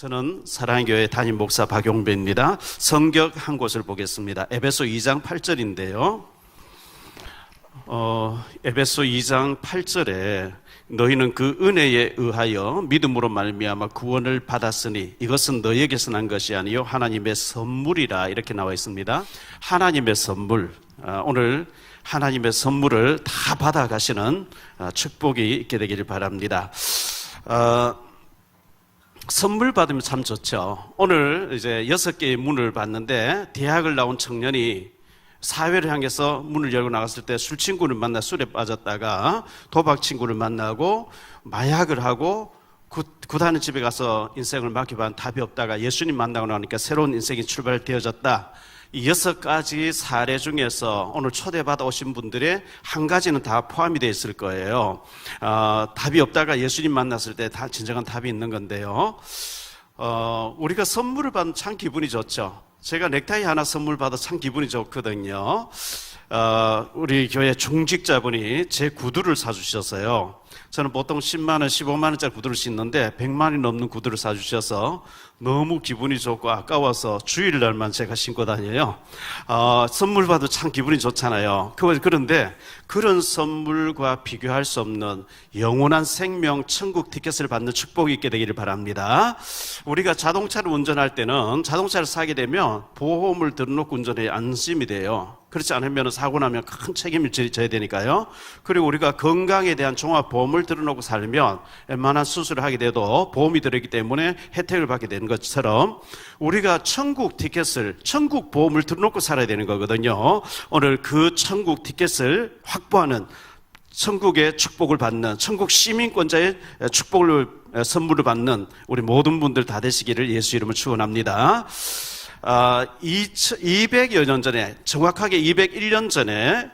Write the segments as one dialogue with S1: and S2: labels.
S1: 저는 사랑교회 담임 목사 박용배입니다. 성경 한 곳을 보겠습니다. 에베소 2장 8절인데요. 에베소 2장 8절에 너희는 그 은혜에 의하여 믿음으로 말미암아 구원을 받았으니 이것은 너희에게서 난 것이 아니요 하나님의 선물이라 이렇게 나와 있습니다. 하나님의 선물, 오늘 하나님의 선물을 다 받아가시는 축복이 있게 되기를 바랍니다. 선물 받으면 참 좋죠. 오늘 이제 6개의 문을 봤는데 대학을 나온 청년이 사회를 향해서 문을 열고 나갔을 때 술 친구를 만나 술에 빠졌다가 도박 친구를 만나고 마약을 하고 굿하는 집에 가서 인생을 맡겨봤는데 답이 없다가 예수님 만나고 나니까 새로운 인생이 출발되어졌다. 이 6가지 사례 중에서 오늘 초대받아 오신 분들의 한 가지는 다 포함이 되어 있을 거예요. 답이 없다가 예수님 만났을 때 다 진정한 답이 있는 건데요. 우리가 선물을 받으면 참 기분이 좋죠. 제가 넥타이 하나 선물 받아 참 기분이 좋거든요. 우리 교회 중직자분이 제 구두를 사주셨어요. 저는 보통 10만원, 15만원짜리 구두를 신는데 100만원이 넘는 구두를 사주셔서 너무 기분이 좋고 아까워서 주일날만 제가 신고 다녀요. 선물 받아도 참 기분이 좋잖아요. 그런데 그런 선물과 비교할 수 없는 영원한 생명 천국 티켓을 받는 축복이 있게 되기를 바랍니다. 우리가 자동차를 운전할 때는 자동차를 사게 되면 보험을 들어놓고 운전해야 안심이 돼요. 그렇지 않으면 사고 나면 큰 책임을 져야 되니까요. 그리고 우리가 건강에 대한 종합보험을 들어놓고 살면 웬만한 수술을 하게 돼도 보험이 들어있기 때문에 혜택을 받게 되는 것처럼 우리가 천국 티켓을, 천국 보험을 들어놓고 살아야 되는 거거든요. 오늘 그 천국 티켓을 확보하는, 천국의 축복을 받는, 천국 시민권자의 축복을, 선물을 받는 우리 모든 분들 다 되시기를 예수 이름으로 축원합니다. 200여 년 전에, 정확하게 201년 전에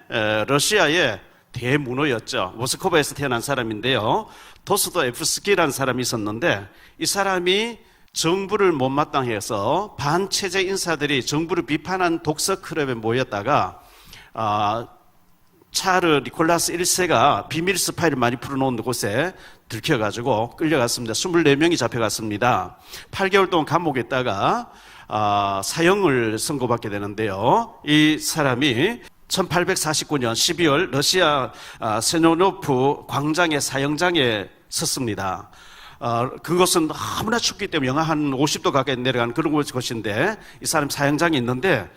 S1: 러시아의 대문호였죠. 모스크바에서 태어난 사람인데요. 도스토옙스키라는 사람이 있었는데 이 사람이 정부를 못마땅해서 반체제 인사들이 정부를 비판한 독서 클럽에 모였다가 차르 니콜라스 1세가 비밀 스파이를 많이 풀어놓은 곳에 들켜가지고 끌려갔습니다. 24명이 잡혀갔습니다. 8개월 동안 감옥에 있다가 사형을 선고받게 되는데요. 이 사람이 1849년 12월 러시아 세노노프 광장의 사형장에 섰습니다. 그것은 너무나 춥기 때문에 영하 한 50도 가까이 내려가는 그런 곳인데 이 사람 사형장에 있는데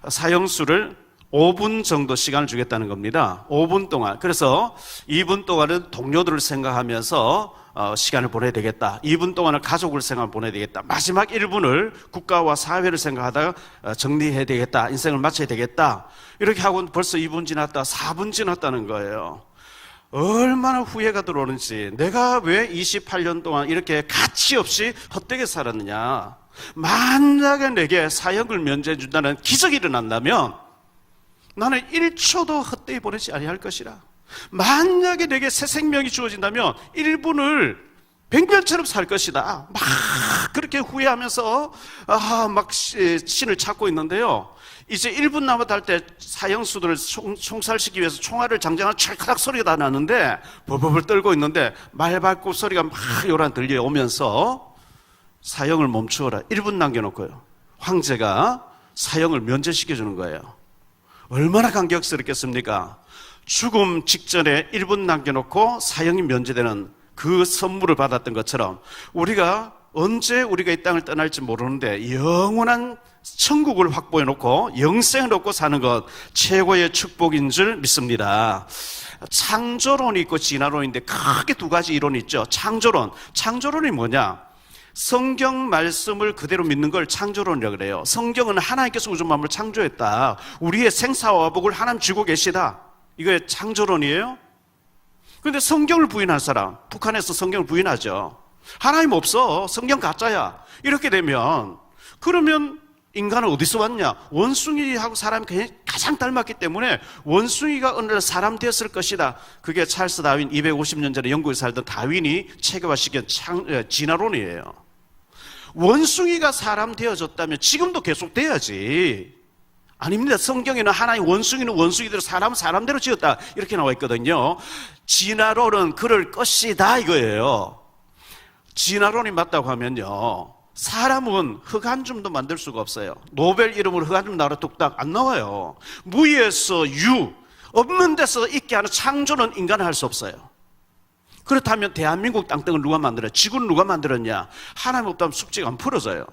S1: 사형수를 5분 정도 시간을 주겠다는 겁니다. 5분 동안. 그래서 2분 동안은 동료들을 생각하면서 시간을 보내야 되겠다. 2분 동안은 가족을 생각하며 보내야 되겠다. 마지막 1분을 국가와 사회를 생각하다가 정리해야 되겠다. 인생을 마쳐야 되겠다. 이렇게 하고 벌써 2분 지났다, 4분 지났다는 거예요. 얼마나 후회가 들어오는지, 내가 왜 28년 동안 이렇게 가치 없이 헛되게 살았느냐. 만약에 내게 사형을 면제해 준다는 기적이 일어난다면 나는 1초도 헛되이 보내지 아니할 것이라. 만약에 내게 새 생명이 주어진다면 1분을 100년처럼 살 것이다. 막 그렇게 후회하면서 막 신을 찾고 있는데요. 이제 1분 남았다 할 때 사형수들을 총살시키기 위해서 총알을 장전하는 찰칵 소리가 다 나는데 벌벌 떨고 있는데 말발굽 소리가 막 요란 들려오면서 사형을 멈추어라. 1분 남겨놓고요. 황제가 사형을 면제시켜주는 거예요. 얼마나 감격스럽겠습니까? 죽음 직전에 1분 남겨놓고 사형이 면제되는 그 선물을 받았던 것처럼 우리가 언제 우리가 이 땅을 떠날지 모르는데 영원한 천국을 확보해놓고 영생을 얻고 사는 것 최고의 축복인 줄 믿습니다. 창조론이 있고 진화론인데 크게 두 가지 이론이 있죠. 창조론이 뭐냐? 성경 말씀을 그대로 믿는 걸 창조론이라고 그래요. 성경은 하나님께서 우주 만물을 창조했다. 우리의 생사화복을 하나님 쥐고 계시다. 이게 창조론이에요? 그런데 성경을 부인한 사람, 북한에서 성경을 부인하죠. 하나님 없어. 성경 가짜야. 이렇게 되면 그러면 인간은 어디서 왔냐? 원숭이하고 사람이 가장 닮았기 때문에 원숭이가 어느 날 사람 되었을 것이다. 그게 찰스 다윈 250년 전에 영국에 살던 다윈이 체계화시킨 진화론이에요. 원숭이가 사람 되어졌다면 지금도 계속 돼야지. 아닙니다. 성경에는 하나님 원숭이는 원숭이대로 사람은 사람대로 지었다 이렇게 나와 있거든요. 진화론은 그럴 것이다 이거예요. 진화론이 맞다고 하면요, 사람은 흙 한 줌도 만들 수가 없어요. 노벨 이름으로 흙 한 줌 나와라 뚝딱 안 나와요. 무에서 유, 없는 데서 있게 하는 창조는 인간은 할 수 없어요. 그렇다면 대한민국 땅덩을 누가 만들어요? 지구는 누가 만들었냐? 하나님 없다면 숙제가 안 풀어져요.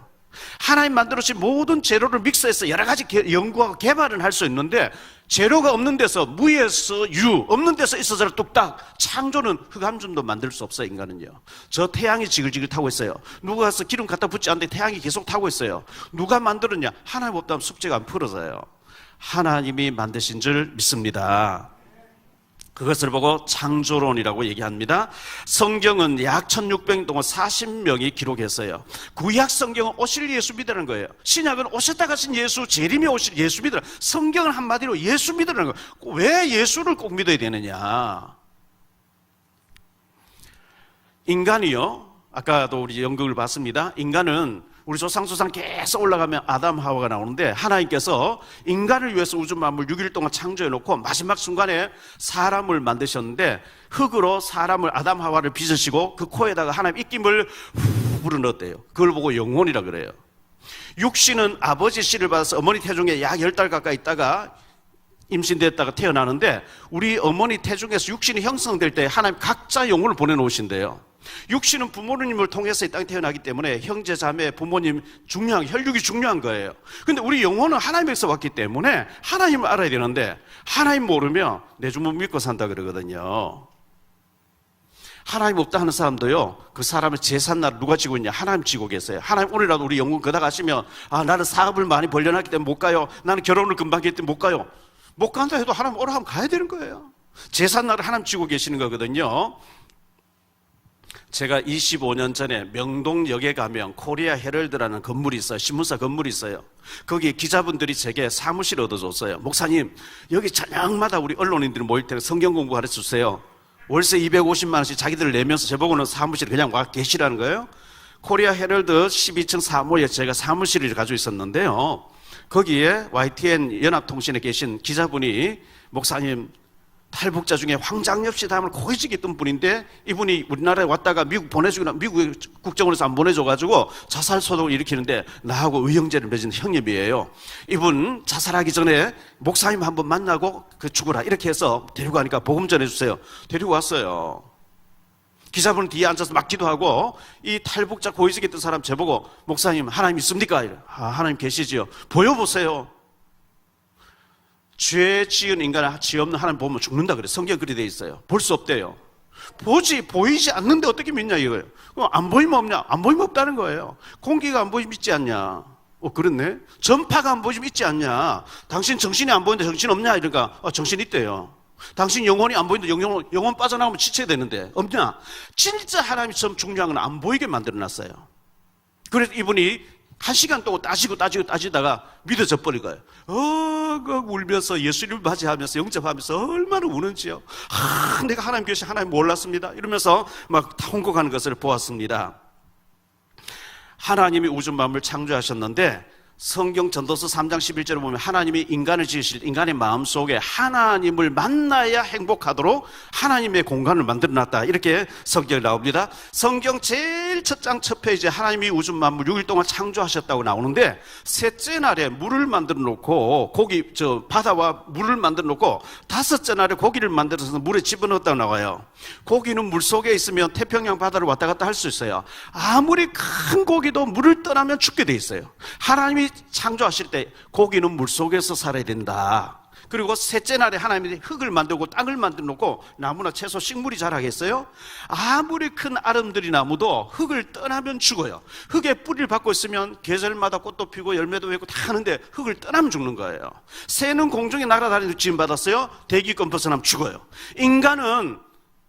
S1: 하나님 만들어진 모든 재료를 믹서해서 여러 가지 연구하고 개발은 할 수 있는데, 재료가 없는 데서, 무에서 유, 없는 데서 있어서 뚝딱 창조는 흙 한 줌도 만들 수 없어요. 인간은요. 저 태양이 지글지글 타고 있어요. 누가 가서 기름 갖다 붓지 않는데 태양이 계속 타고 있어요. 누가 만들었냐? 하나님 없다면 숙제가 안 풀어져요. 하나님이 만드신 줄 믿습니다. 그것을 보고 창조론이라고 얘기합니다. 성경은 약 1600년 동안 40명이 기록했어요. 구약 성경은 오실 예수 믿으라는 거예요. 신약은 오셨다 가신 예수, 재림에 오실 예수 믿으라. 성경은 한마디로 예수 믿으라는 거예요. 왜 예수를 꼭 믿어야 되느냐? 인간이요, 아까도 우리 연극을 봤습니다. 인간은 우리 조상 계속 올라가면 아담 하와가 나오는데, 하나님께서 인간을 위해서 우주 만물 6일 동안 창조해 놓고 마지막 순간에 사람을 만드셨는데, 흙으로 사람을 아담 하와를 빚으시고 그 코에다가 하나님 입김을 후 불어넣었대요. 그걸 보고 영혼이라 그래요. 육신은 아버지 씨를 받아서 어머니 태중에 약 10달 가까이 있다가 임신됐다가 태어나는데, 우리 어머니 태중에서 육신이 형성될 때 하나님 각자 영혼을 보내놓으신대요. 육신은 부모님을 통해서 이 땅에 태어나기 때문에 형제, 자매, 부모님 혈육이 중요한 거예요. 근데 우리 영혼은 하나님에서 왔기 때문에 하나님을 알아야 되는데, 하나님 모르면 내 주문 믿고 산다 그러거든요. 하나님 없다 하는 사람도요, 그 사람의 제삿날 누가 지고 있냐? 하나님 지고 계세요. 하나님 오늘이라도 우리 영혼 거다 가시면, 나는 사업을 많이 벌려놨기 때문에 못 가요. 나는 결혼을 금방 했기 때문에 못 가요. 못 간다 해도 하나님 오라 하면 가야 되는 거예요. 제삿날을 하나님 지고 계시는 거거든요. 제가 25년 전에 명동역에 가면 코리아 헤럴드라는 건물이 있어요. 신문사 건물이 있어요. 거기 기자분들이 제게 사무실을 얻어줬어요. 목사님, 여기 저녁마다 우리 언론인들이 모일 때 성경 공부 가르쳐 주세요. 월세 250만 원씩 자기들 내면서 저보고는 사무실에 그냥 와 계시라는 거예요. 코리아 헤럴드 12층 사무에 제가 사무실을 가지고 있었는데요, 거기에 YTN 연합통신에 계신 기자분이, 목사님, 탈북자 중에 황장엽 씨 다음을 고위직에 있던 분인데, 이분이 우리나라에 왔다가 미국 보내주거나 미국 국정원에서 안 보내줘가지고 자살 소동을 일으키는데 나하고 의형제를 맺은 형님이에요. 이분 자살하기 전에 목사님 한번 만나고 죽어라 이렇게 해서 데리고 가니까 복음 전해주세요. 데리고 왔어요. 기자분 뒤에 앉아서 막 기도하고, 이 탈북자 고위직에 있던 사람 저보고, 목사님 하나님 있습니까? 하나님 계시지요. 보여보세요. 죄 지은 인간을 죄 없는 하나님 보면 죽는다 그래. 성경 그리 돼 있어요. 볼 수 없대요. 보이지 않는데 어떻게 믿냐 이거예요. 안 보이면 없냐? 안 보이면 없다는 거예요. 공기가 안 보이면 있지 않냐? 그렇네. 전파가 안 보이면 있지 않냐? 당신 정신이 안 보이는데 정신 없냐? 이러니까 정신 있대요. 당신 영혼이 안 보이는데 영혼 빠져나가면 지쳐야 되는데 없냐? 진짜 하나님이 참 중요한 건 안 보이게 만들어놨어요. 그래서 이분이 1시간 동안 따지다가 믿어져 버린 거예요. 울면서 예수님을 맞이하면서 영접하면서 얼마나 우는지요. 내가 하나님 계시 하나님 몰랐습니다. 이러면서 막 통곡하는 것을 보았습니다. 하나님이 우주 만물을 창조하셨는데, 성경 전도서 3장 11절에 보면 하나님이 인간을 지으실 때 인간의 마음속에 하나님을 만나야 행복하도록 하나님의 공간을 만들어놨다, 이렇게 성경에 나옵니다. 성경 제일 첫 장 첫 페이지에 하나님이 우주 만물 6일 동안 창조하셨다고 나오는데, 셋째 날에 물을 만들어 놓고 바다와 물을 만들어 놓고 다섯째 날에 고기를 만들어서 물에 집어넣었다고 나와요. 고기는 물 속에 있으면 태평양 바다를 왔다 갔다 할 수 있어요. 아무리 큰 고기도 물을 떠나면 죽게 돼 있어요. 하나님이 창조하실 때 고기는 물속에서 살아야 된다. 그리고 셋째 날에 하나님이 흙을 만들고 땅을 만들어 놓고 나무나 채소, 식물이 자라겠어요? 아무리 큰 아름드리 나무도 흙을 떠나면 죽어요. 흙에 뿌리를 받고 있으면 계절마다 꽃도 피고 열매도 맺고 다 하는데 흙을 떠나면 죽는 거예요. 새는 공중에 날아다니는 지음 받았어요? 대기권 벗어나면 죽어요. 인간은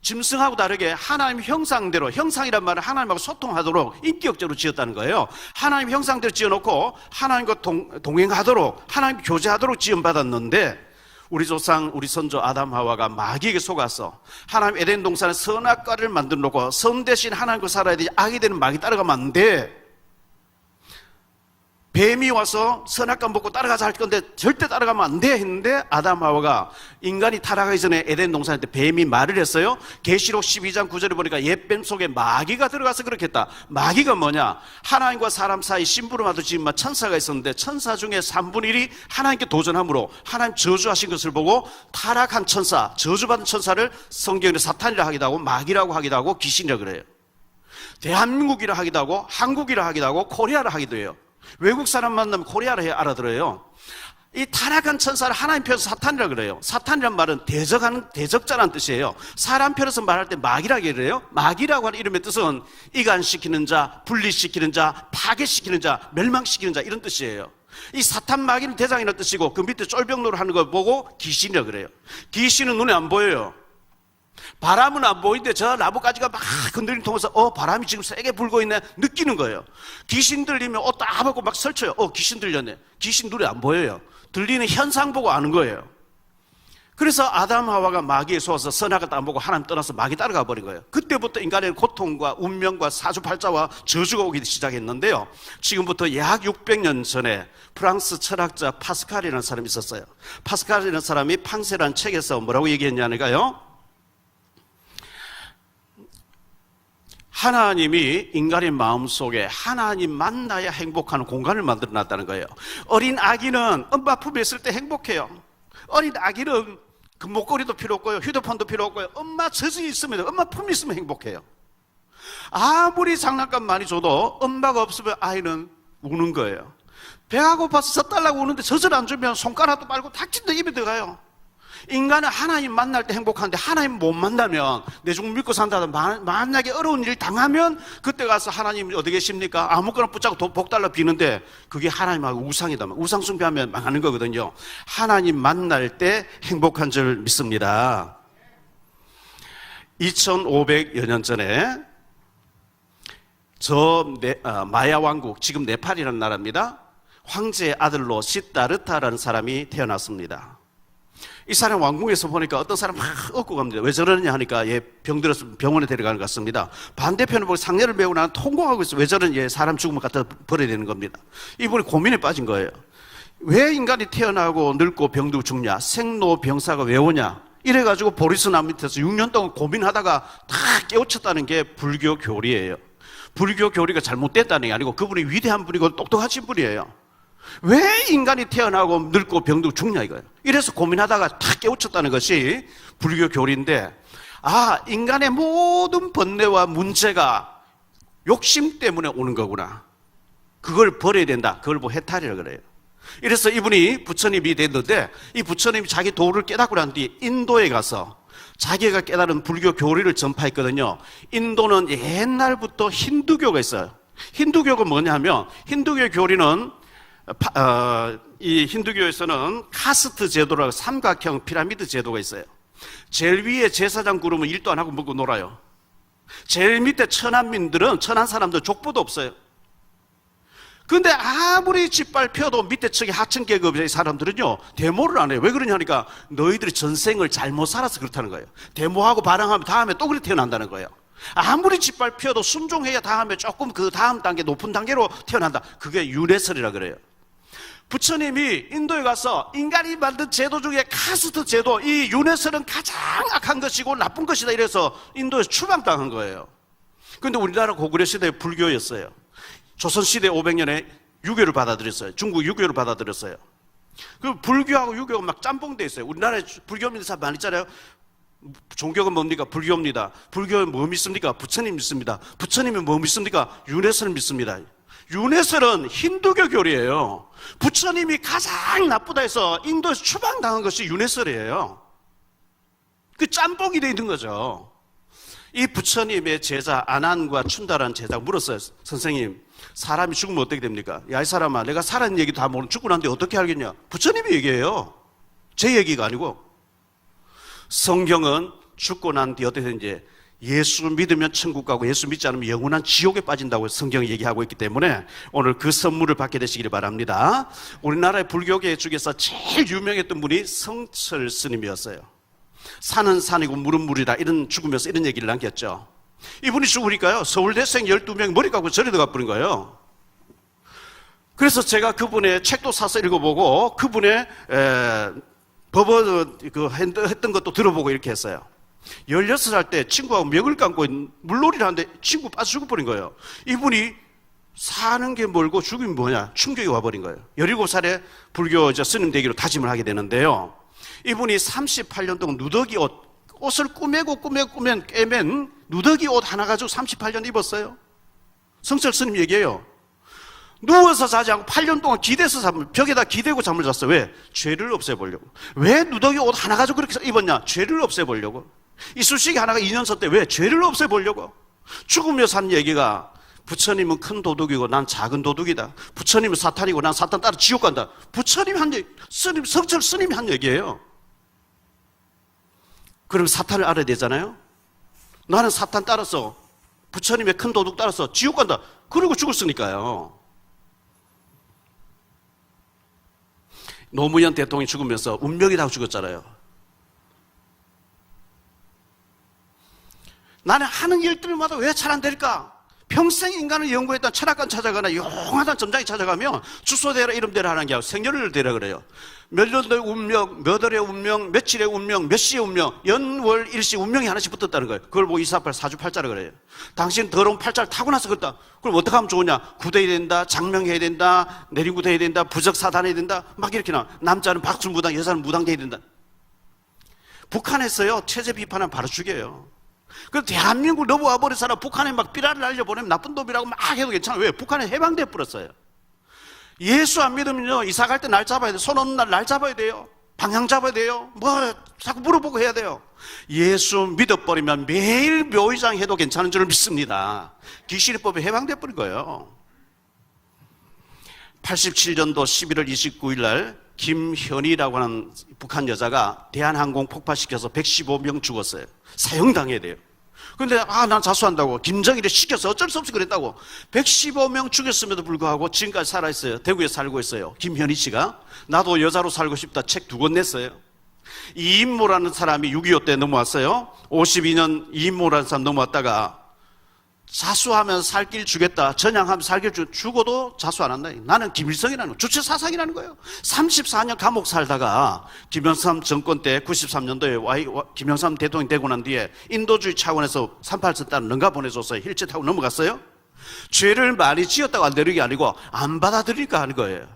S1: 짐승하고 다르게 하나님 형상대로, 형상이란 말은 하나님하고 소통하도록 인격적으로 지었다는 거예요. 하나님 형상대로 지어놓고 하나님과 동행하도록, 하나님 교제하도록 지음받았는데, 우리 조상, 우리 선조 아담 하와가 마귀에게 속아서 하나님 에덴 동산에 선악과를 만들어 놓고 선 대신 하나님과 살아야 되지, 악이 되는 마귀 따라가면 안 돼. 뱀이 와서 선악과 먹고 따라가자 할 건데 절대 따라가면 안 돼 했는데 아담 하와가 인간이 타락하기 전에 에덴 동산에 때 뱀이 말을 했어요. 계시록 12장 9절에 보니까 옛뱀 속에 마귀가 들어가서 그렇게 했다. 마귀가 뭐냐? 하나님과 사람 사이 심부름하듯 지금 천사가 있었는데 천사 중에 3분의 1이 하나님께 도전함으로 하나님 저주하신 것을 보고 타락한 천사, 저주받은 천사를 성경에 사탄이라 하기도 하고 마귀라고 하기도 하고 귀신이라고 그래요. 대한민국이라 하기도 하고 한국이라 하기도 하고 코리아라 하기도 해요. 외국 사람 만나면 코리아라 해 알아들어요. 이 타락한 천사를 하나님 편에서 사탄이라고 그래요. 사탄이란 말은 대적자라는 뜻이에요. 사람 편에서 말할 때 마귀라고 그래요. 마귀라고 하는 이름의 뜻은 이간시키는 자, 분리시키는 자, 파괴시키는 자, 멸망시키는 자 이런 뜻이에요. 이 사탄 마귀는 대장이라는 뜻이고 그 밑에 쫄병노를 하는 걸 보고 귀신이라고 그래요. 귀신은 눈에 안 보여요. 바람은 안 보이는데 저 나뭇가지가 막 흔들림 통해서 바람이 지금 세게 불고 있네 느끼는 거예요. 귀신 들리면 딱 하고 막 설쳐요. 귀신 들렸네. 귀신 눈에 안 보여요. 들리는 현상 보고 아는 거예요. 그래서 아담 하와가 마귀에 속아서 선악을 안 보고 하나님 떠나서 마귀 따라가 버린 거예요. 그때부터 인간의 고통과 운명과 사주팔자와 저주가 오기 시작했는데요. 지금부터 약 600년 전에 프랑스 철학자 파스칼이라는 사람이 있었어요. 파스칼이라는 사람이 팡세라는 책에서 뭐라고 얘기했냐니까요. 하나님이 인간의 마음속에 하나님 만나야 행복하는 공간을 만들어 놨다는 거예요. 어린 아기는 엄마 품에 있을 때 행복해요. 어린 아기는 금목걸이도 필요 없고요, 휴대폰도 필요 없고요, 엄마 젖이 있으면, 엄마 품이 있으면 행복해요. 아무리 장난감 많이 줘도 엄마가 없으면 아이는 우는 거예요. 배가 고파서 젖 달라고 우는데 젖을 안 주면 손가락도 빨고 닥친다 입에 들어가요. 인간은 하나님 만날 때 행복한데 하나님 못 만나면 내 종 믿고 산다든 만약에 어려운 일 당하면 그때 가서 하나님 어디 계십니까? 아무거나 붙잡고 복 달라 비는데 그게 하나님하고 우상이다. 우상 숭배하면 망하는 거거든요. 하나님 만날 때 행복한 줄 믿습니다. 2500여 년 전에 마야 왕국, 지금 네팔이라는 나라입니다. 황제의 아들로 시다르타라는 사람이 태어났습니다. 이 사람 왕궁에서 보니까 어떤 사람 막 업고 갑니다. 왜 저러느냐 하니까 병들어서 병원에 데려가는 것 같습니다. 반대편을 보고 상례를 배우고 나는 통곡하고 있어요. 왜 저러냐, 사람 죽으면 갖다 버려야 되는 겁니다. 이분이 고민에 빠진 거예요. 왜 인간이 태어나고 늙고 병들고 죽냐, 생로병사가 왜 오냐, 이래가지고 보리스 나무 밑에서 6년 동안 고민하다가 다 깨우쳤다는 게 불교 교리예요. 불교 교리가 잘못됐다는 게 아니고 그분이 위대한 분이고 똑똑하신 분이에요. 왜 인간이 태어나고 늙고 병들고 죽냐 이거예요. 이래서 고민하다가 다 깨우쳤다는 것이 불교 교리인데, 인간의 모든 번뇌와 문제가 욕심 때문에 오는 거구나. 그걸 버려야 된다. 그걸 해탈이라고 그래요. 이래서 이분이 부처님이 됐는데, 이 부처님이 자기 도를 깨닫고 난 뒤 인도에 가서 자기가 깨달은 불교 교리를 전파했거든요. 인도는 옛날부터 힌두교가 있어요. 힌두교가 뭐냐면, 힌두교 교리는 이 힌두교에서는 카스트 제도라고 삼각형 피라미드 제도가 있어요. 제일 위에 제사장 구르면 일도 안 하고 먹고 놀아요. 제일 밑에 천한민들은, 천한 사람들 족보도 없어요. 근데 아무리 짓밟혀도 밑에 층이 하층계급의 사람들은요 데모를 안 해요. 왜 그러냐니까 너희들이 전생을 잘못 살아서 그렇다는 거예요. 데모하고 반항하면 다음에 또 그렇게 태어난다는 거예요. 아무리 짓밟혀도 순종해야 다음에 조금 그 다음 단계 높은 단계로 태어난다. 그게 윤회설이라 그래요. 부처님이 인도에 가서 인간이 만든 제도 중에 카스트 제도, 이 윤회설은 가장 악한 것이고 나쁜 것이다 이래서 인도에서 추방당한 거예요. 그런데 우리나라 고구려 시대에 불교였어요. 조선시대 500년에 유교를 받아들였어요. 중국 유교를 받아들였어요. 그 불교하고 유교가 막 짬뽕돼 있어요. 우리나라에 불교 믿는 사람 많이 있잖아요. 종교가 뭡니까? 불교입니다. 불교는 뭐 믿습니까? 부처님 믿습니다. 부처님이 뭐 믿습니까? 윤회설을 믿습니다. 윤회설은 힌두교 교리예요. 부처님이 가장 나쁘다 해서 인도에서 추방당한 것이 윤회설이에요. 그 짬뽕이 돼 있는 거죠. 이 부처님의 제자 아난과 춘다라는 제자가 물었어요. 선생님, 사람이 죽으면 어떻게 됩니까? 야, 이 사람아, 내가 살아있는 얘기 다 모르는 죽고 난데 어떻게 알겠냐? 부처님이 얘기해요. 제 얘기가 아니고. 성경은 죽고 난 뒤 어떻게 되는지, 예수 믿으면 천국 가고 예수 믿지 않으면 영원한 지옥에 빠진다고 성경이 얘기하고 있기 때문에 오늘 그 선물을 받게 되시기를 바랍니다. 우리나라의 불교계 중에서 제일 유명했던 분이 성철 스님이었어요. 산은 산이고 물은 물이다, 이런 죽으면서 이런 얘기를 남겼죠. 이분이 죽으니까요 서울대생 12명이 머리 깎고 절에 들어가 버린 거예요. 그래서 제가 그분의 책도 사서 읽어보고 그분의 법원 했던 것도 들어보고 이렇게 했어요. 16살 때 친구하고 멱을 감고 물놀이를 하는데 친구 빠져 죽어버린 거예요. 이분이 사는 게 멀고 죽음이 뭐냐? 충격이 와버린 거예요. 17살에 불교 스님 되기로 다짐을 하게 되는데요. 이분이 38년 동안 누더기 옷을 꿰맨 누더기 옷 하나 가지고 38년 입었어요. 성철 스님 얘기해요. 누워서 자지 않고 8년 동안 벽에다 기대고 잠을 잤어요. 왜? 죄를 없애보려고. 왜 누더기 옷 하나 가지고 그렇게 입었냐? 죄를 없애보려고. 이쑤시개 하나가 2년 썼대. 왜? 죄를 없애보려고. 죽으면서 한 얘기가 부처님은 큰 도둑이고 난 작은 도둑이다. 부처님은 사탄이고 난 사탄 따라 지옥 간다. 부처님이 한 얘기, 성철 스님이 한 얘기예요. 그럼 사탄을 알아야 되잖아요. 나는 사탄 따라서 부처님의 큰 도둑 따라서 지옥 간다. 그러고 죽었으니까요. 노무현 대통령이 죽으면서 운명이라고 죽었잖아요. 나는 하는 일들마다 왜 잘 안 될까? 평생 인간을 연구했던 철학관 찾아가나 용하단 점장이 찾아가면 주소 대라 이름 대라 하는 게 아니고 생년을 대라 그래요. 몇 년도의 운명, 몇 월의 운명, 며칠의 운명, 몇 시의 운명, 연월 일시 운명이 하나씩 붙었다는 거예요. 그걸 보고 248 사주팔자라 그래요. 당신 더러운 팔자를 타고 나서 그랬다. 그럼 어떻게 하면 좋으냐? 구대해야 된다, 장명해야 된다, 내림구대해야 된다, 부적사단해야 된다, 막 이렇게 나와. 남자는 박수무당, 여자는 무당돼야 된다. 북한에서요 체제 비판은 바로 죽여요. 그 대한민국 넘어와 버린 사람 북한에 막 삐라를 날려보내면 나쁜 놈이라고 막 해도 괜찮아요. 왜? 북한에 해방돼 버렸어요. 예수 안 믿으면요 이사 갈 때 날 잡아야 돼요. 손 없는 날 잡아야 돼요. 방향 잡아야 돼요. 뭐 자꾸 물어보고 해야 돼요. 예수 믿어버리면 매일 묘의장 해도 괜찮은 줄 믿습니다. 귀신의법에 해방돼 버린 거예요. 87년도 11월 29일 날 김현희라고 하는 북한 여자가 대한항공 폭파시켜서 115명 죽었어요. 사형당해야 돼요. 근데 난 자수한다고 김정일이 시켜서 어쩔 수 없이 그랬다고 115명 죽였음에도 불구하고 지금까지 살아있어요. 대구에 살고 있어요. 김현희 씨가. 나도 여자로 살고 싶다 책 2권 냈어요. 이인모라는 사람이 6.25 때 넘어왔어요. 52년 이인모라는 사람 넘어왔다가 자수하면 살 길 주겠다. 전향하면 살 길 죽어도 자수 안 한다. 나는 김일성이라는 주체 사상이라는 거예요. 34년 감옥 살다가 김영삼 정권 때 93년도에 김영삼 대통령이 되고 난 뒤에 인도주의 차원에서 38선 딸을 능가 보내줬어요. 힐체 타고 넘어갔어요. 죄를 많이 지었다고 안 되는 게 아니고 안 받아들이니까 하는 거예요.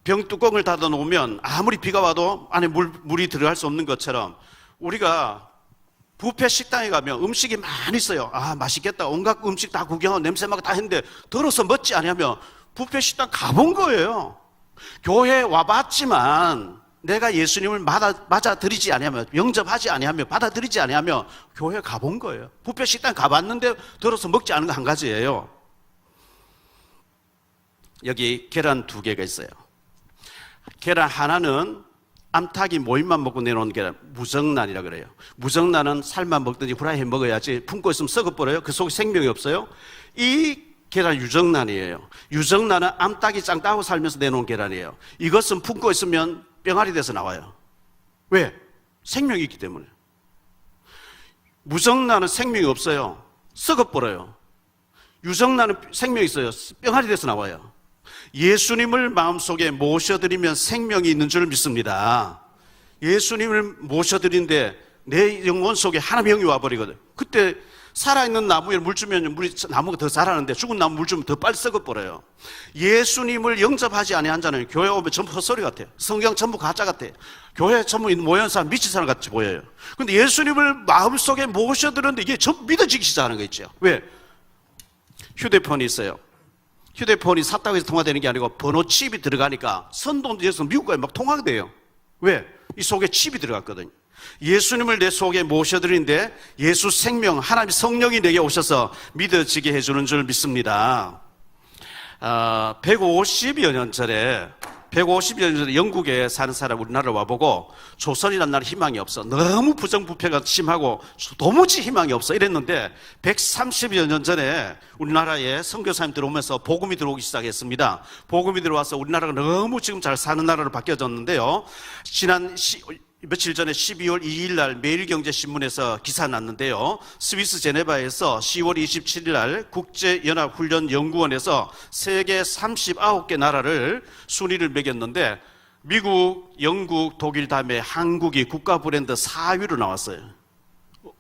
S1: 병뚜껑을 닫아 놓으면 아무리 비가 와도 안에 물이 들어갈 수 없는 것처럼 우리가 뷔페 식당에 가면 음식이 많이 있어요. 맛있겠다. 온갖 음식 다 구경하고 냄새 맡고 다 했는데 더러워서 멋지 않으면 뷔페 식당 가본 거예요. 교회 와봤지만 내가 예수님을 맞아들이지 아니하면 영접하지 아니하면 받아들이지 아니하면 교회 가본 거예요. 뷔페 식당 가봤는데 더러워서 먹지 않은 거 한 가지예요. 여기 계란 2개가 있어요. 계란 하나는 암탉이 모임만 먹고 내놓은 계란, 무정란이라 그래요. 무정란은 살만 먹든지 후라이 해 먹어야지 품고 있으면 썩어버려요. 그 속에 생명이 없어요. 이 계란 유정란이에요. 유정란은 암탉이 짱따고 살면서 내놓은 계란이에요. 이것은 품고 있으면 병아리 돼서 나와요. 왜? 생명이 있기 때문에. 무정란은 생명이 없어요. 썩어버려요. 유정란은 생명이 있어요. 병아리 돼서 나와요. 예수님을 마음속에 모셔드리면 생명이 있는 줄 믿습니다. 예수님을 모셔드리는데 내 영혼 속에 하나님의 영이 와버리거든. 그때 살아있는 나무에 물 주면 나무가 더 자라는데 죽은 나무 물 주면 더 빨리 썩어버려요. 예수님을 영접하지 아니한 자는 교회 오면 전부 헛소리 같아요. 성경 전부 가짜 같아요. 교회 전부 모여있는 사람 미친 사람 같이 보여요. 근데 예수님을 마음속에 모셔드리는데 이게 전부 믿어지기 시작하는 거 있죠. 왜? 휴대폰이 있어요. 휴대폰이 샀다고 해서 통화되는 게 아니고 번호 칩이 들어가니까 선동에서 미국까지 막 통화가 돼요. 왜? 이 속에 칩이 들어갔거든요. 예수님을 내 속에 모셔드리는데 예수 생명, 하나님 성령이 내게 오셔서 믿어지게 해주는 줄 믿습니다. 150여 년 전에 영국에 사는 사람 우리나라 와보고 조선이란 나라 희망이 없어. 너무 부정부패가 심하고 도무지 희망이 없어. 이랬는데 130여 년 전에 우리나라에 선교사님 들어오면서 복음이 들어오기 시작했습니다. 복음이 들어와서 우리나라가 너무 지금 잘 사는 나라로 바뀌어졌는데요. 지난 며칠 전에 12월 2일 날 매일경제신문에서 기사 났는데요. 스위스 제네바에서 10월 27일 날 국제연합훈련연구원에서 세계 39개 나라를 순위를 매겼는데 미국, 영국, 독일 다음에 한국이 국가 브랜드 4위로 나왔어요.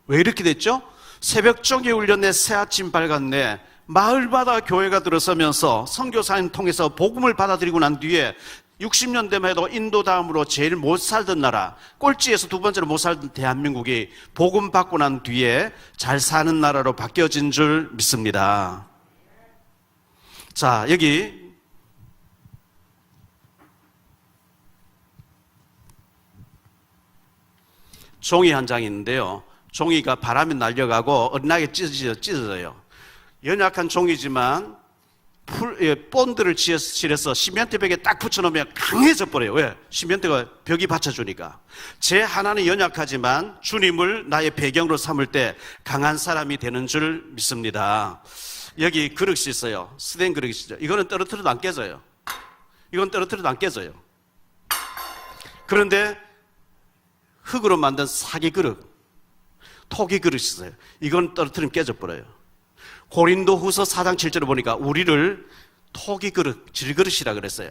S1: 왜 이렇게 됐죠? 새벽 정예 훈련에 새아침 밝았네. 마을마다 교회가 들어서면서 선교사님 통해서 복음을 받아들이고 난 뒤에 60년대만 해도 인도 다음으로 제일 못 살던 나라, 꼴찌에서 두 번째로 못 살던 대한민국이 복음 받고 난 뒤에 잘 사는 나라로 바뀌어진 줄 믿습니다. 자, 여기 종이 한 장이 있는데요. 종이가 바람에 날려가고 어린하게 찢어져요. 연약한 종이지만 본드를 칠해서 시멘트 벽에 딱 붙여놓으면 강해져 버려요. 왜? 시멘트가 벽이 받쳐주니까. 제 하나는 연약하지만 주님을 나의 배경으로 삼을 때 강한 사람이 되는 줄 믿습니다. 여기 그릇이 있어요. 스텐 그릇이죠. 이거는 떨어뜨려도 안 깨져요. 이건 떨어뜨려도 안 깨져요. 그런데 흙으로 만든 사기 그릇, 토기 그릇이 있어요. 이건 떨어뜨리면 깨져버려요. 고린도후서 4장 7절에 보니까 우리를 토기 그릇, 질그릇이라 그랬어요.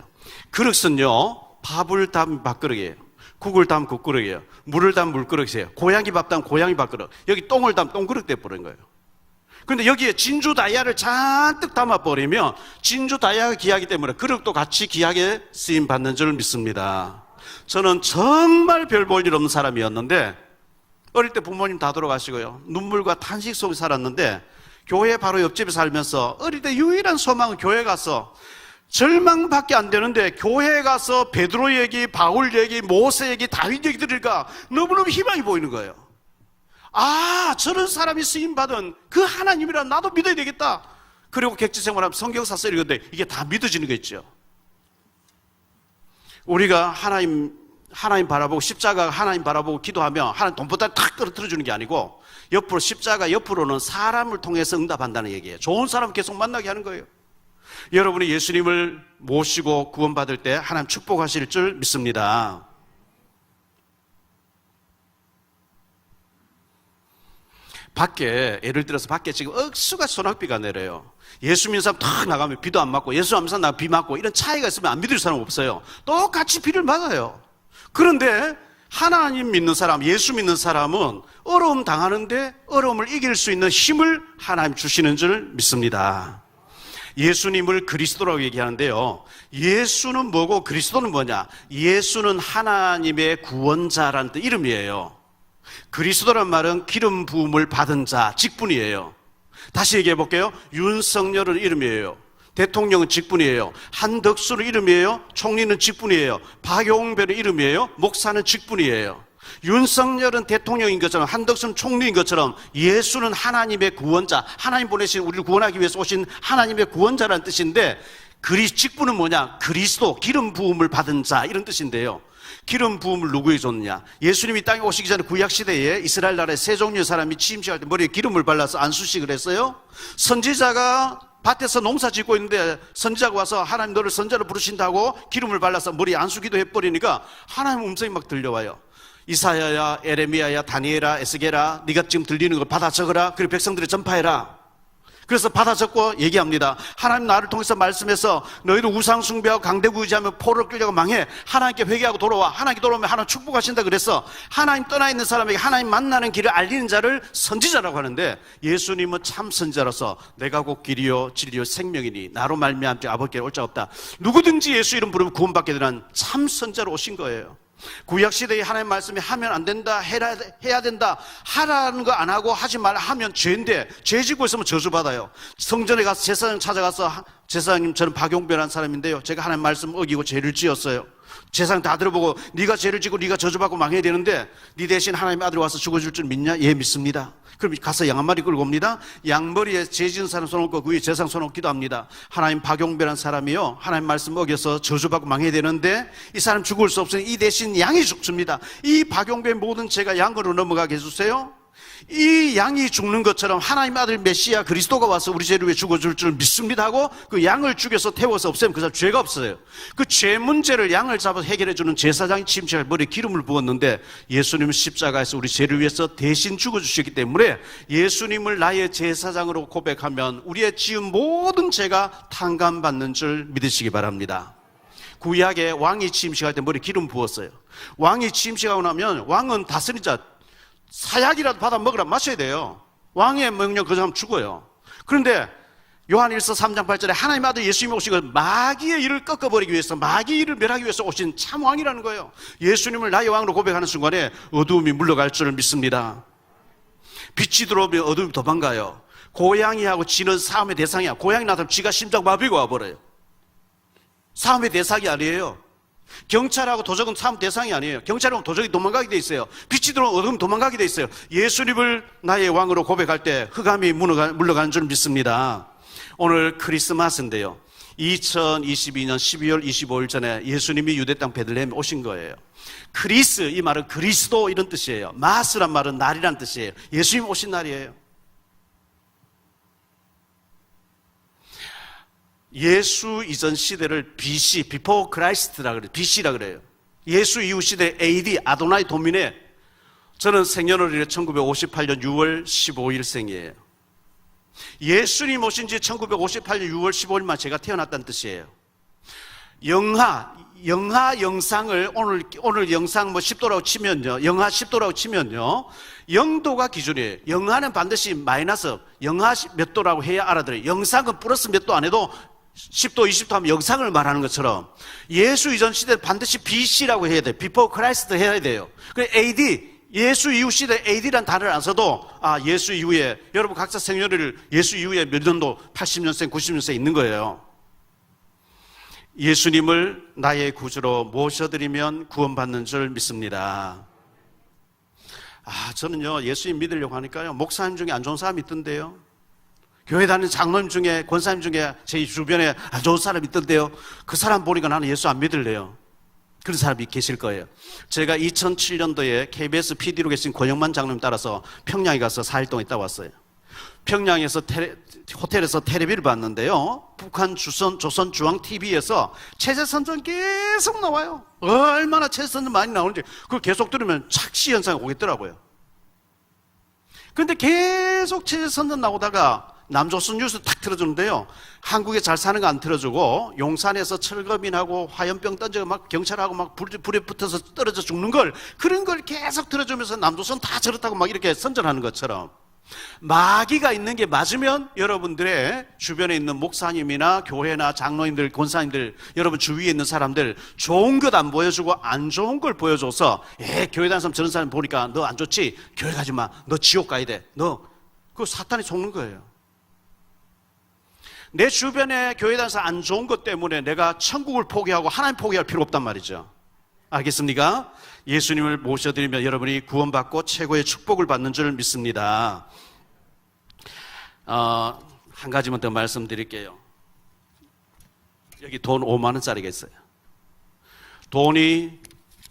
S1: 그릇은요, 밥을 담은 밥그릇이에요. 국을 담은 국그릇이에요. 물을 담은 물그릇이에요. 고양이 밥 담은 고양이 밥그릇. 여기 똥을 담은 똥그릇 돼버린 거예요. 그런데 여기에 진주 다이아를 잔뜩 담아버리면 진주 다이아가 귀하기 때문에 그릇도 같이 귀하게 쓰임받는 줄 믿습니다. 저는 정말 별 볼 일 없는 사람이었는데 어릴 때 부모님 다 돌아가시고요. 눈물과 탄식 속에 살았는데 교회 바로 옆집에 살면서 어릴 때 유일한 소망은 교회 가서 절망밖에 안 되는데 교회에 가서 베드로 얘기, 바울 얘기, 모세 얘기, 다윗 얘기 들으니까 너무너무 희망이 보이는 거예요. 아, 저런 사람이 쓰임받은 그 하나님이라 나도 믿어야 되겠다. 그리고 객지생활하면 성경사 써 읽었는데 이게 다 믿어지는 거있죠. 우리가 하나님 바라보고 십자가 하나님 바라보고 기도하면 하나님 돈보다 탁 떨어뜨려 주는 게 아니고 옆으로 십자가 옆으로는 사람을 통해서 응답한다는 얘기예요. 좋은 사람 계속 만나게 하는 거예요. 여러분이 예수님을 모시고 구원받을 때 하나님 축복하실 줄 믿습니다. 밖에 예를 들어서 밖에 지금 억수가 소낙비가 내려요. 예수 믿는 사람 탁 나가면 비도 안 맞고 예수 안 믿는 사람 나가면 비 맞고 이런 차이가 있으면 안 믿을 사람 없어요. 똑같이 비를 맞아요. 그런데 하나님 믿는 사람, 예수 믿는 사람은 어려움 당하는데 어려움을 이길 수 있는 힘을 하나님 주시는 줄 믿습니다. 예수님을 그리스도라고 얘기하는데요. 예수는 뭐고 그리스도는 뭐냐? 예수는 하나님의 구원자라는 뜻 이름이에요. 그리스도란 말은 기름 부음을 받은 자, 직분이에요. 다시 얘기해 볼게요. 윤석열은 이름이에요. 대통령은 직분이에요. 한덕수는 이름이에요. 총리는 직분이에요. 박용배는 이름이에요. 목사는 직분이에요. 윤석열은 대통령인 것처럼 한덕수는 총리인 것처럼 예수는 하나님의 구원자, 하나님 보내신 우리를 구원하기 위해서 오신 하나님의 구원자라는 뜻인데 직분은 뭐냐? 그리스도, 기름 부음을 받은 자 이런 뜻인데요. 기름 부음을 누구에게 줬느냐? 예수님이 땅에 오시기 전에 구약시대에 이스라엘 나라의 세 종류의 사람이 취임식할 때 머리에 기름을 발라서 안수식을 했어요. 선지자가 밭에서 농사 짓고 있는데 선지자가 와서 하나님 너를 선지자로 부르신다고 기름을 발라서 머리에 안수기도 해버리니까 하나님 음성이 막 들려와요. 이사야야, 에레미야야, 다니엘아, 에스겔아, 네가 지금 들리는 걸 받아 적어라. 그리고 백성들이 전파해라. 그래서 받아 적고 얘기합니다. 하나님 나를 통해서 말씀해서 너희들 우상 숭배하고 강대국 의지하며 포로를 끌려고 망해. 하나님께 회개하고 돌아와. 하나님께 돌아오면 하나님 축복하신다 그래서 하나님 떠나 있는 사람에게 하나님 만나는 길을 알리는 자를 선지자라고 하는데 예수님은 참 선지자로서 내가 곧 길이요 진리요 생명이니 나로 말미암지 아버지께 올 자 없다. 누구든지 예수 이름 부르면 구원받게 되는 참 선지자로 오신 거예요. 구약시대에 하나님 말씀이 하면 안 된다, 해야 된다, 하라는 거 안 하고 하지 말라 하면 죄인데 죄 짓고 있으면 저주받아요. 성전에 가서 제사장 찾아가서 제사장님 저는 박용배라는 사람인데요, 제가 하나님 말씀 어기고 죄를 지었어요. 제사장 다 들어보고 네가 죄를 짓고 네가 저주받고 망해야 되는데 네 대신 하나님의 아들이 와서 죽어줄 줄 믿냐? 예, 믿습니다. 그럼 가서 양 한 마리 끌고 옵니다. 양머리에 죄 지은 사람 손 얹고 그 위에 제사장 손 얹고 기도합니다. 하나님 박용배라는 사람이요 하나님 말씀 어겨서 저주받고 망해야 되는데 이 사람 죽을 수 없으니 이 대신 양이 죽습니다. 이 박용배의 모든 죄가 양으로 넘어가게 해주세요. 이 양이 죽는 것처럼 하나님 아들 메시아 그리스도가 와서 우리 죄를 위해 죽어줄 줄 믿습니다 하고 그 양을 죽여서 태워서 없애면 그 사람 죄가 없어요. 그 죄 문제를 양을 잡아서 해결해주는 제사장이 침체할 머리에 기름을 부었는데 예수님은 십자가에서 우리 죄를 위해서 대신 죽어주셨기 때문에 예수님을 나의 제사장으로 고백하면 우리의 지은 모든 죄가 탕감받는 줄 믿으시기 바랍니다. 구약에 왕이 침식할 때 머리에 기름 부었어요. 왕이 침식하고 나면 왕은 다스리자 사약이라도 받아 먹으라 마셔야 돼요. 왕의 명령 그 사람 죽어요. 그런데 요한일서 3장 8절에 하나님 아들 예수님이 오신 것 마귀의 일을 꺾어버리기 위해서 마귀의 일을 멸하기 위해서 오신 참 왕이라는 거예요. 예수님을 나의 왕으로 고백하는 순간에 어두움이 물러갈 줄 믿습니다. 빛이 들어오면 어둠이 도망가요. 고양이하고 쥐는 싸움의 대상이야. 고양이 나타나면 쥐가 심장마비가 와버려요. 싸움의 대상이 아니에요. 경찰하고 도적은 싸움 대상이 아니에요. 경찰하고 도적이 도망가게 돼 있어요. 빛이 들어오면 어둠이 도망가게 돼 있어요. 예수님을 나의 왕으로 고백할 때 흑암이 물러가는 줄 믿습니다. 오늘 크리스마스인데요. 2022년 12월 25일 전에 예수님이 유대 땅 베들레헴에 오신 거예요. 크리스, 이 말은 그리스도 이런 뜻이에요. 마스란 말은 날이란 뜻이에요. 예수님 오신 날이에요. 예수 이전 시대를 BC, Before Christ라 그래요. BC라 그래요. 예수 이후 시대 AD, 아도나이 도미네. 저는 생년월일에 1958년 6월 15일 생이에요. 예수님 오신 지 1958년 6월 15일만 제가 태어났다는 뜻이에요. 영하 영상을 오늘 영상 뭐 10도라고 치면요. 영하 10도라고 치면요. 0도가 기준이에요. 영하는 반드시 마이너스, 영하 몇 도라고 해야 알아들어요. 영상은 플러스 몇 도 안 해도 10도, 20도 하면 영상을 말하는 것처럼 예수 이전 시대 반드시 BC라고 해야 돼요. Before Christ 해야 돼요. 그래 AD, 예수 이후 시대 AD란 단어를 안 써도 예수 이후에 여러분 각자 생년을 예수 이후에 몇 년도 80년생, 90년생 있는 거예요. 예수님을 나의 구주로 모셔드리면 구원받는 줄 믿습니다. 저는요 예수님 믿으려고 하니까요 목사님 중에 안 좋은 사람이 있던데요. 교회 다니는 장로님 중에, 권사님 중에 제 주변에 안 좋은 사람이 있던데요. 그 사람 보니까 나는 예수 안 믿을래요. 그런 사람이 계실 거예요. 제가 2007년도에 KBS PD로 계신 권영만 장로님 따라서 평양에 가서 4일 동안 있다 왔어요. 평양에서 호텔에서 텔레비를 봤는데요. 북한 조선중앙TV에서 체제선전 계속 나와요. 얼마나 체제선전 많이 나오는지 그걸 계속 들으면 착시 현상이 오겠더라고요. 그런데 계속 체제선전 나오다가 남조선 뉴스 탁 틀어주는데요. 한국에 잘 사는 거 안 틀어주고 용산에서 철거민하고 화염병 던져서 막 경찰하고 막 불에 붙어서 떨어져 죽는 걸 그런 걸 계속 틀어주면서 남조선 다 저렇다고 막 이렇게 선전하는 것처럼 마귀가 있는 게 맞으면 여러분들의 주변에 있는 목사님이나 교회나 장로님들, 권사님들, 여러분 주위에 있는 사람들 좋은 것 안 보여주고 안 좋은 걸 보여줘서 교회 다니는 사람 저런 사람 보니까 너 안 좋지? 교회 가지 마. 너 지옥 가야 돼. 그거 사탄이 속는 거예요. 내 주변에 교회 다니면서 안 좋은 것 때문에 내가 천국을 포기하고 하나님 포기할 필요 없단 말이죠. 알겠습니까? 예수님을 모셔드리면 여러분이 구원받고 최고의 축복을 받는 줄 믿습니다. 한 가지만 더 말씀드릴게요. 여기 돈 5만 원짜리가 있어요. 돈이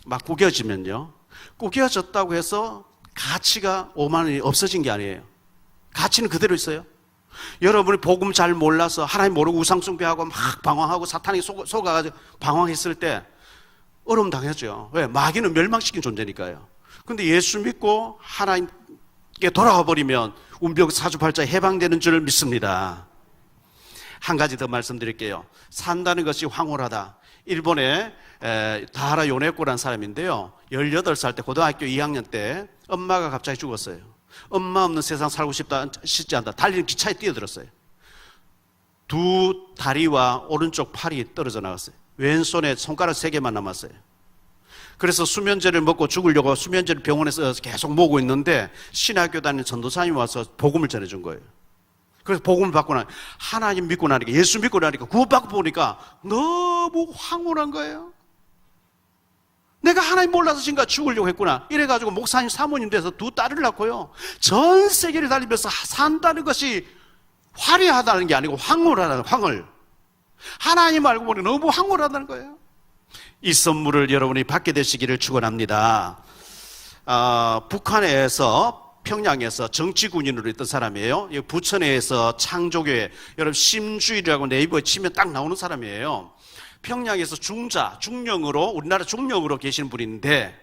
S1: 막 구겨지면요. 구겨졌다고 해서 가치가 5만 원이 없어진 게 아니에요. 가치는 그대로 있어요. 여러분이 복음 잘 몰라서 하나님 모르고 우상 숭배하고 막 방황하고 사탄이 속아가지고 방황했을 때 어려움 당했죠. 왜? 마귀는 멸망시킨 존재니까요. 근데 예수 믿고 하나님께 돌아와 버리면 운명 사주팔자 해방되는 줄 믿습니다. 한 가지 더 말씀드릴게요. 산다는 것이 황홀하다. 일본에 다하라 요네코라는 사람인데요. 18살 때 고등학교 2학년 때 엄마가 갑자기 죽었어요. 엄마 없는 세상 살고 싶지 않다. 달리는 기차에 뛰어들었어요. 두 다리와 오른쪽 팔이 떨어져 나갔어요. 왼손에 손가락 3개만 남았어요. 그래서 수면제를 먹고 죽으려고 수면제를 병원에서 계속 먹고 있는데 신학교 다니는 전도사님이 와서 복음을 전해준 거예요. 그래서 복음을 받고 나니까 하나님 믿고 나니까 예수 믿고 나니까 구원받고 보니까 너무 황홀한 거예요. 내가 하나님 몰라서 지금까지 죽으려고 했구나. 이래가지고 목사님 사모님 돼서 두 딸을 낳고요. 전 세계를 달리면서 산다는 것이 화려하다는 게 아니고 황홀하다는 황홀. 하나님 알고 보니 너무 황홀하다는 거예요. 이 선물을 여러분이 받게 되시기를 축원합니다. 북한에서 평양에서 정치군인으로 있던 사람이에요. 부천에서 창조교회, 여러분 심주일이라고 네이버에 치면 딱 나오는 사람이에요. 평양에서 중령으로, 우리나라 중령으로 계시는 분인데,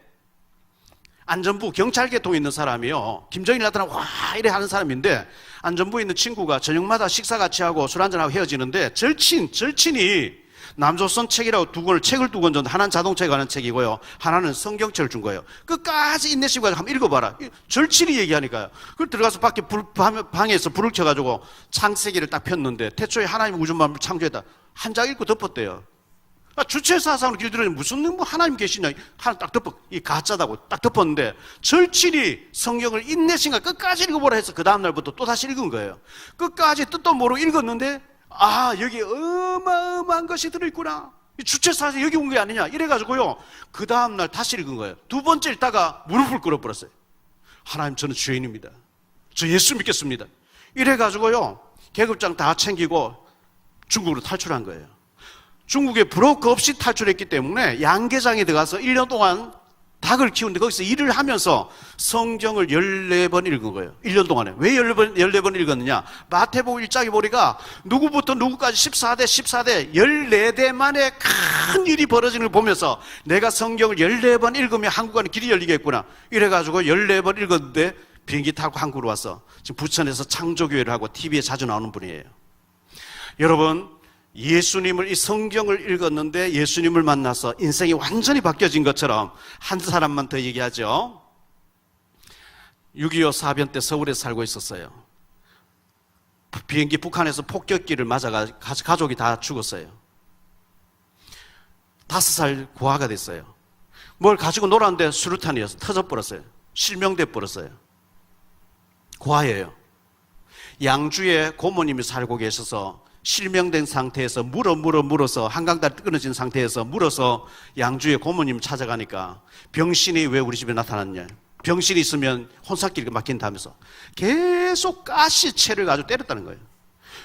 S1: 안전부 경찰계통에 있는 사람이요. 김정일 나타나고 와 이래 하는 사람인데, 안전부에 있는 친구가 저녁마다 식사 같이 하고 술 한잔하고 헤어지는데, 절친이 남조선 책이라고 책을 두 권 줬는데, 하나는 자동차에 관한 책이고요, 하나는 성경책을 준 거예요. 끝까지 인내심을 가지고 한번 읽어봐라. 절친이 얘기하니까요. 그걸 들어가서 밖에 방에서 불을 켜가지고 창세기를 딱 폈는데, 태초에 하나님 우주 만물을 창조했다. 한 장 읽고 덮었대요. 주체사상으로 길들여서 무슨 하나님 계시냐, 하나 딱 덮어, 이 가짜다고 딱 덮었는데, 절친이 성경을 인내심과 끝까지 읽어보라 해서 그 다음날부터 또 다시 읽은 거예요. 끝까지 뜻도 모르고 읽었는데, 여기 어마어마한 것이 들어있구나, 주체사상 여기 온 게 아니냐 이래가지고요, 그 다음날 다시 읽은 거예요. 두 번째 읽다가 무릎을 꿇어버렸어요. 하나님, 저는 죄인입니다. 저 예수 믿겠습니다. 이래가지고요, 계급장 다 챙기고 중국으로 탈출한 거예요. 중국에 브로커 없이 탈출했기 때문에 양계장에 들어가서 1년 동안 닭을 키우는데, 거기서 일을 하면서 성경을 14번 읽은 거예요. 1년 동안에. 왜 14번 읽었느냐? 마태복음 1장에 보니까 누구부터 누구까지 14대 14대 만에 큰 일이 벌어지는 걸 보면서, 내가 성경을 14번 읽으면 한국 가는 길이 열리겠구나 이래가지고 14번 읽었는데 비행기 타고 한국으로 와서 지금 부천에서 창조교회를 하고 TV에 자주 나오는 분이에요. 여러분, 예수님을, 이 성경을 읽었는데 예수님을 만나서 인생이 완전히 바뀌어진 것처럼 한 사람만 더 얘기하죠. 6.25 사변 때 서울에 살고 있었어요. 비행기 북한에서 폭격기를 맞아가 가족이 다 죽었어요. 5살 고아가 됐어요. 뭘 가지고 놀았는데 수류탄이어서 터져버렸어요. 실명돼 버렸어요. 고아예요. 양주에 고모님이 살고 계셔서 실명된 상태에서 물어서 한강다리 끊어진 상태에서 물어서 양주에 고모님 찾아가니까, 병신이 왜 우리 집에 나타났냐, 병신이 있으면 혼사길이 막힌다면서 계속 가시채를 가지고 때렸다는 거예요.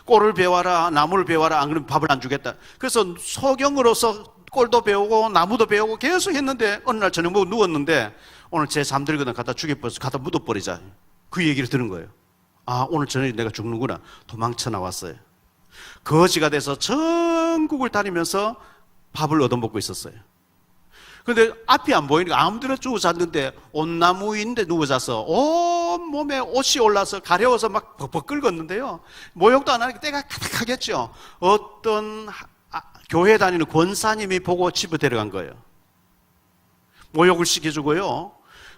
S1: 꼴을 배워라, 나무를 배워라, 안 그러면 밥을 안 주겠다. 그래서 소경으로서 꼴도 배우고 나무도 배우고 계속 했는데, 어느 날 저녁 먹고 누웠는데, 오늘 제 잠들거든 갖다 죽여버려서 갖다 묻어버리자, 그 얘기를 들은 거예요. 오늘 저녁에 내가 죽는구나. 도망쳐 나왔어요. 거지가 돼서 전국을 다니면서 밥을 얻어먹고 있었어요. 그런데 앞이 안 보이니까 아무데나 누워 잤는데, 온나무 위인데 누워 자서 온 몸에 옷이 올라서 가려워서 막 벅벅 끓었는데요, 모욕도 안 하니까 때가 가득하겠죠. 어떤 교회 다니는 권사님이 보고 집에 데려간 거예요. 모욕을 시켜주고요,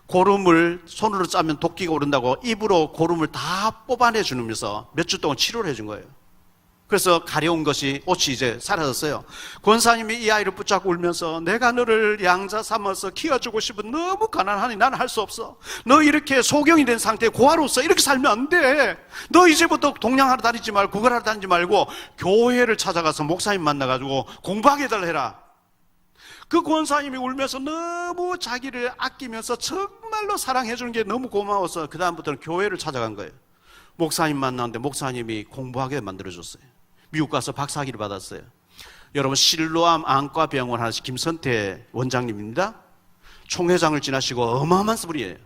S1: 고름을 손으로 짜면 도끼가 오른다고 입으로 고름을 다 뽑아내 주면서 몇 주 동안 치료를 해준 거예요. 그래서 가려운 것이, 옷이 이제 사라졌어요. 권사님이 이 아이를 붙잡고 울면서, 내가 너를 양자 삼아서 키워주고 싶은, 너무 가난하니 나는 할 수 없어. 너 이렇게 소경이 된 상태에 고아로서 이렇게 살면 안 돼. 너 이제부터 동양하러 다니지 말고 구걸하러 다니지 말고 교회를 찾아가서 목사님 만나가지고 공부하게 해달라 해라. 그 권사님이 울면서 너무 자기를 아끼면서 정말로 사랑해주는 게 너무 고마워서 그 다음부터는 교회를 찾아간 거예요. 목사님 만났는데 목사님이 공부하게 만들어줬어요. 미국 가서 박사학위를 받았어요. 여러분, 실로암 안과병원 하신 김선태 원장님입니다. 총회장을 지나시고 어마어마한 분이에요.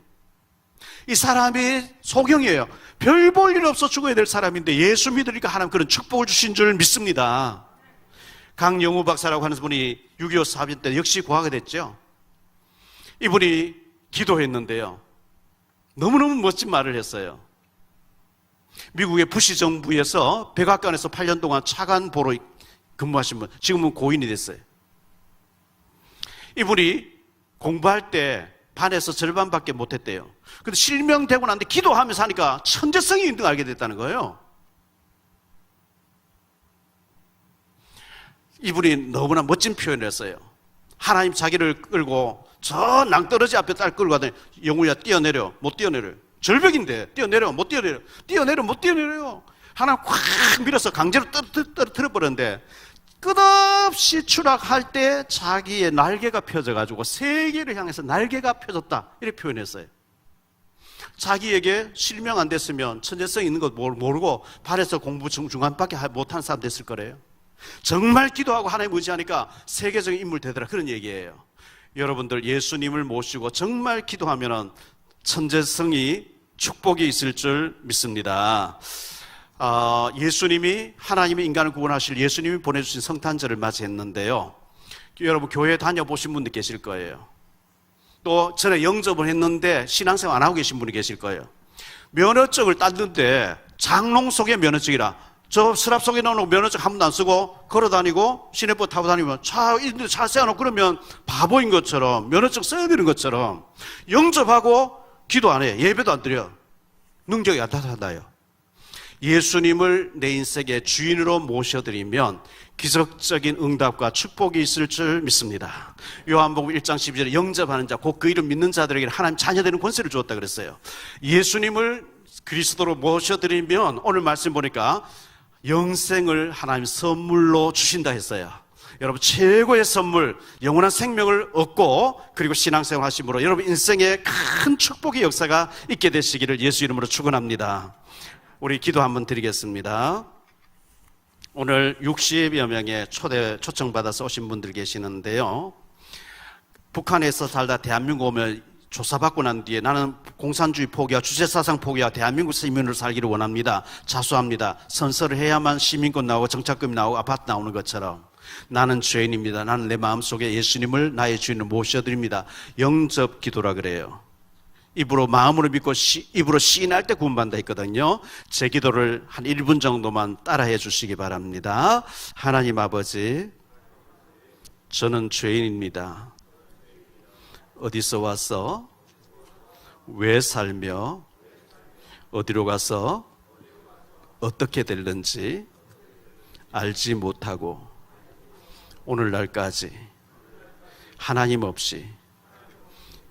S1: 이 사람이 소경이에요. 별 볼 일 없어 죽어야 될 사람인데 예수 믿으니까 하나님 그런 축복을 주신 줄 믿습니다. 강영우 박사라고 하는 분이 6.25 사변 때 역시 고아가 됐죠. 이분이 기도했는데요, 너무너무 멋진 말을 했어요. 미국의 부시 정부에서 백악관에서 8년 동안 차관보로 근무하신 분, 지금은 고인이 됐어요. 이분이 공부할 때 반에서 절반밖에 못했대요. 근데 실명되고 난데 기도하면서 하니까 천재성이 있는 걸 알게 됐다는 거예요. 이분이 너무나 멋진 표현을 했어요. 하나님 자기를 끌고 저 낭떠러지 앞에 딸 끌고 가더니, 영우야 뛰어내려. 못 뛰어내려. 절벽인데 뛰어내려. 못 뛰어내려. 뛰어내려. 못 뛰어내려요. 하나님 콱 밀어서 강제로 떨어뜨려버렸는데, 끝없이 추락할 때 자기의 날개가 펴져가지고 세계를 향해서 날개가 펴졌다, 이렇게 표현했어요. 자기에게 실명 안 됐으면 천재성 있는 거 모르고 발에서 공부 중간밖에 못한 사람 됐을 거래요. 정말 기도하고 하나님 의지하니까 세계적인 인물 되더라, 그런 얘기예요. 여러분들, 예수님을 모시고 정말 기도하면 천재성이 축복이 있을 줄 믿습니다. 예수님이 하나님이 인간을 구원하실 예수님이 보내주신 성탄절을 맞이했는데요. 여러분 교회 다녀보신 분들 계실 거예요. 또 전에 영접을 했는데 신앙생활 안 하고 계신 분이 계실 거예요. 면허증을 땄는데 장롱 속에 면허증이라 저 서랍 속에 넣어놓고 면허증 한 번도 안 쓰고 걸어다니고 시내버스 타고 다니면 차 세워놓고 그러면 바보인 것처럼 면허증 써야 되는 것처럼 영접하고 기도 안 해. 예배도 안 드려. 능력이 안 나타나요. 예수님을 내 인생의 주인으로 모셔드리면 기적적인 응답과 축복이 있을 줄 믿습니다. 요한복음 1장 12절에 영접하는 자, 곧 그 이름 믿는 자들에게 하나님 자녀되는 권세를 주었다 그랬어요. 예수님을 그리스도로 모셔드리면 오늘 말씀 보니까 영생을 하나님 선물로 주신다 했어요. 여러분 최고의 선물, 영원한 생명을 얻고 그리고 신앙생활 하심으로 여러분 인생에 큰 축복의 역사가 있게 되시기를 예수 이름으로 축원합니다. 우리 기도 한번 드리겠습니다. 오늘 60여 명의 초청받아서 오신 분들 계시는데요. 북한에서 살다 대한민국 오면 조사받고 난 뒤에 나는 공산주의 포기와 주체사상 포기와 대한민국 시민으로 살기를 원합니다. 자수합니다. 선서를 해야만 시민권 나오고 정착금이 나오고 아파트 나오는 것처럼 나는 죄인입니다. 나는 내 마음속에 예수님을 나의 주인으로 모셔드립니다. 영접 기도라 그래요. 입으로 마음으로 믿고 입으로 시인할 때 구원받는다 했거든요. 제 기도를 한 1분 정도만 따라해 주시기 바랍니다. 하나님 아버지, 저는 죄인입니다. 어디서 와서 왜 살며 어디로 가서 어떻게 될는지 알지 못하고 오늘날까지 하나님 없이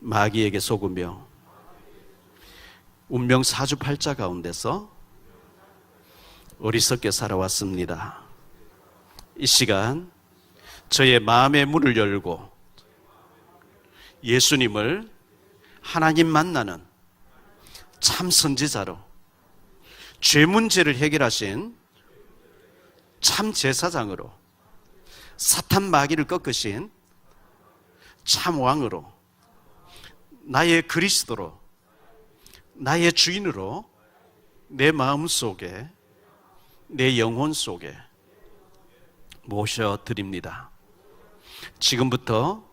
S1: 마귀에게 속으며 운명 사주팔자 가운데서 어리석게 살아왔습니다. 이 시간 저의 마음의 문을 열고 예수님을 하나님 만나는 참 선지자로 죄 문제를 해결하신 참 제사장으로 사탄 마귀를 꺾으신 참 왕으로 나의 그리스도로 나의 주인으로 내 마음 속에 내 영혼 속에 모셔드립니다. 지금부터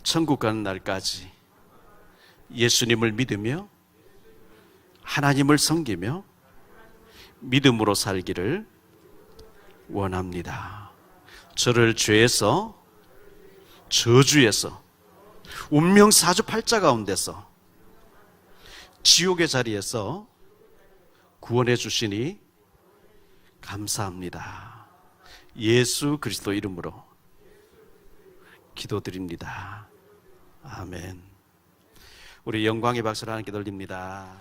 S1: 천국 가는 날까지 예수님을 믿으며 하나님을 섬기며 믿음으로 살기를 원합니다. 저를 죄에서 저주에서 운명 사주팔자 가운데서 지옥의 자리에서 구원해 주시니 감사합니다. 예수 그리스도 이름으로 기도드립니다. 아멘. 우리 영광의 박수를 하나님께 돌립니다.